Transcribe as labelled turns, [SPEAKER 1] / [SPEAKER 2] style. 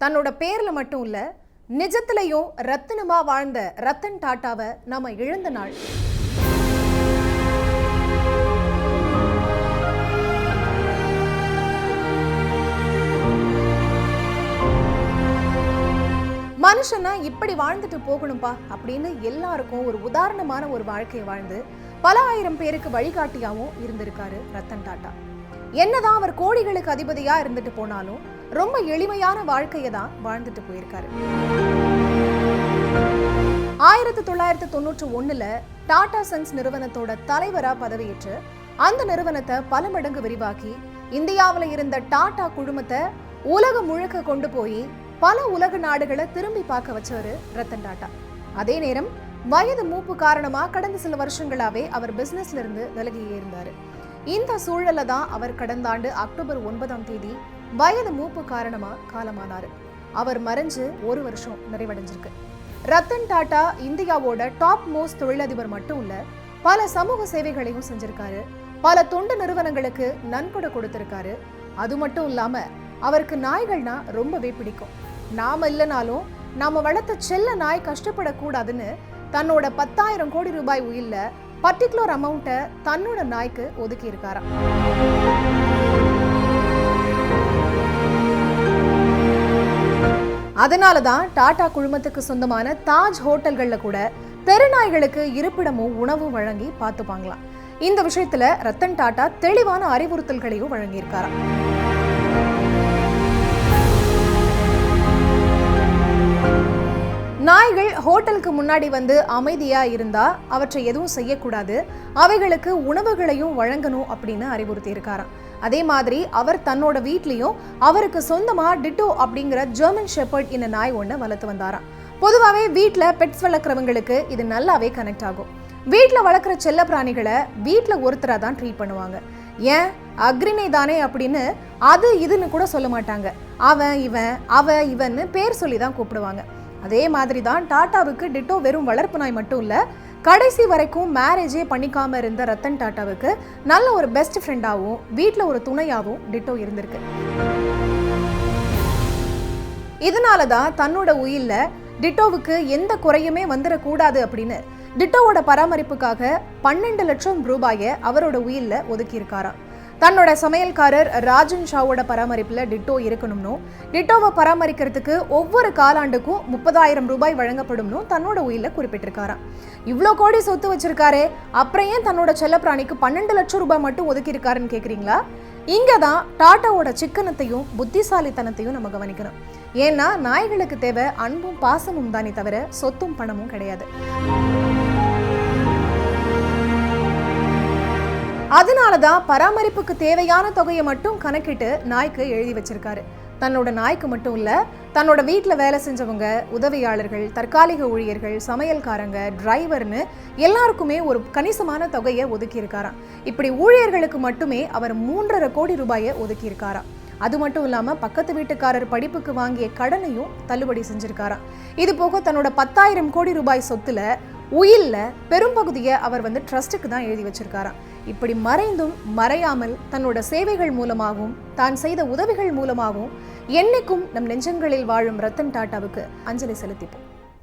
[SPEAKER 1] தன்னோட பேர்ல மட்டும் இல்ல, நிஜத்திலையும் ரத்தினமா வாழ்ந்த ரத்தன் டாட்டாவை நாம இழந்த நாள். மனுஷனா இப்படி வாழ்ந்துட்டு போகணும்பா அப்படின்னு எல்லாருக்கும் ஒரு உதாரணமான ஒரு வாழ்க்கையை வாழ்ந்து பல ஆயிரம் பேருக்கு வழிகாட்டியாவும் இருந்திருக்காரு ரத்தன் டாட்டா. என்னதான் அவர் கோடிகளுக்கு அதிபதியா இருந்துட்டு போனாலும் ரொம்ப எளிமையான வாழ்க்கையை தான் வாழ்ந்துட்டு போயிருக்காரு. 1991 டாடா சன்ஸ் நிறுவனத்தோட தலைவரா பதவியேற்று அந்த நிறுவனத்தை பல மடங்கு விரிவாக்கி இந்தியாவில் இருந்த டாடா குழுமத்தை உலகம் முழுக்க கொண்டு போய் பல உலக நாடுகளை திரும்பி பார்க்க வச்சவரு ரத்தன் டாட்டா. அதே நேரம் வயது மூப்பு காரணமா கடந்த சில வருஷங்களாவே அவர் பிசினஸ்ல இருந்து விலகியே இருந்தாரு. இந்த சூழல்ல தான் அவர் கடந்த ஆண்டு அக்டோபர் 9 வயது மூப்பு காரணமா காலமானாரு. அவர் மறைஞ்சு ஒரு வருஷம் நிறைவடைஞ்சிருக்கு. ரத்தன் டாட்டா இந்தியாவோட டாப் மோஸ்ட் தொழிலதிபர் மட்டும் இல்ல, பல சமூக சேவைகளையும் செஞ்சிருக்காரு. பல தொண்டு நிறுவனங்களுக்கு நன்கொடை கொடுத்திருக்காரு. அது மட்டும் இல்லாம அவருக்கு நாய்கள்னா ரொம்பவே பிடிக்கும். நாம இல்லைனாலும் நாம வளர்த்த செல்ல நாய் கஷ்டப்படக்கூடாதுன்னு தன்னோட 10,000 கோடி ரூபாய் உயில்ல பர்டிகுலர் அமௌண்ட்டை தன்னோட நாய்க்கு ஒதுக்கி இருக்காராம். அதனாலதான் டாடா குழுமத்துக்கு சொந்தமான தாஜ் ஹோட்டல்கள்ல கூட தெருநாய்களுக்கு இருப்பிடமும் உணவும் வழங்கி பார்த்துப்பாங்களாம். இந்த விஷயத்துல ரத்தன் டாட்டா தெளிவான அறிவுறுத்தல்களையும் வழங்கியிருக்காராம். நாய்கள் ஹோட்டலுக்கு முன்னாடி வந்து அமைதியா இருந்தா அவற்றை எதுவும் செய்யக்கூடாது, அவைகளுக்கு உணவுகளையும் வழங்கணும் அப்படின்னு அறிவுறுத்தி இருக்காராம். அதே மாதிரி அவர் தன்னோட வீட்லயும் அவருக்கு சொந்தமா டிட்டோ அப்படிங்கிற ஜெர்மன் ஷெப்பர்ட் இந்த நாய் ஒண்ணு வளர்த்து வந்தாராம். பொதுவாகவே வீட்டுல பெட்ஸ் வளர்க்குறவங்களுக்கு இது நல்லாவே கனெக்ட் ஆகும். வீட்டுல வளர்க்குற செல்ல பிராணிகளை வீட்டுல ஒருத்தரா தான் ட்ரீட் பண்ணுவாங்க. ஏன் அக்ரிணை தானே அப்படின்னு அது இதுன்னு கூட சொல்ல மாட்டாங்க. அவன் இவன் அவ இவன்னு பேர் சொல்லி தான் கூப்பிடுவாங்க. அதே மாதிரி தான் டாட்டாவுக்கு டிட்டோ வெறும் வளர்ப்பு நாய் மட்டும் இல்ல, கடைசி வரைக்கும் மேரேஜே பண்ணிக்காம இருந்த ரத்தன் டாட்டாவுக்கு நல்ல ஒரு பெஸ்ட் ஃப்ரெண்டாவும் வீட்டில் ஒரு துணையாவும் டிட்டோ இருந்திருக்கு. இதனாலதான் தன்னோட உயில்ல டிட்டோவுக்கு எந்த குறையுமே வந்துடக்கூடாது அப்படின்னு டிட்டோவோட பராமரிப்புக்காக 12 லட்சம் ரூபாயை அவரோட உயில்ல ஒதுக்கி இருக்காராம். தன்னோட சமையல்காரர் ராஜன் ஷாவோட பராமரிப்புல டிட்டோ இருக்கணும்னு, டிட்டோவை பராமரிக்கிறதுக்கு ஒவ்வொரு காலாண்டுக்கும் 30,000 ரூபாய் வழங்கப்படும்னு தன்னோட உயில குறிப்பிட்டிருக்காராம். இவ்வளோ கோடி சொத்து வச்சிருக்காரு, அப்புறம் ஏன் தன்னோட செல்லப்பிராணிக்கு 12 லட்சம் ரூபாய் மட்டும் ஒதுக்கி இருக்காருன்னு கேக்குறீங்களா? இங்கதான் டாட்டாவோட சிக்கனத்தையும் புத்திசாலித்தனத்தையும் நம்ம கவனிக்கணும். ஏன்னா நாய்களுக்கு தேவை அன்பும் பாசமும் தானே தவிர சொத்தும் பணமும் கிடையாது. அதனாலதான் பராமரிப்புக்கு தேவையான தொகையை மட்டும் கணக்கிட்டு நாய்க்கு எழுதி வச்சிருக்காரு. தன்னோட நாய்க்கு மட்டும் இல்ல, தன்னோட வீட்டுல வேலை செஞ்சவங்க, உதவியாளர்கள், தற்காலிக ஊழியர்கள், சமையல்காரங்க, டிரைவர்னு எல்லாருக்குமே ஒரு கணிசமான தொகையை ஒதுக்கி இருக்காராம். இப்படி ஊழியர்களுக்கு மட்டுமே அவர் 3.5 கோடி ரூபாயை ஒதுக்கி இருக்காராம். அது மட்டும் இல்லாம பக்கத்து வீட்டுக்காரர் படிப்புக்கு வாங்கிய கடனையும் தள்ளுபடி செஞ்சிருக்காராம். இது போக தன்னோட 10,000 கோடி ரூபாய் சொத்துல உயில்ல பெரும்பகுதியை அவர் ட்ரஸ்ட்டுக்கு தான் எழுதி வச்சிருக்காராம். இப்படி மறைந்தும் மறையாமல் தன்னோட சேவைகள் மூலமாகவும் தான் செய்த உதவிகள் மூலமாகவும் என்னைக்கும் நம் நெஞ்சங்களில் வாழும் ரத்தன் டாட்டாவுக்கு அஞ்சலி செலுத்திப்போம்.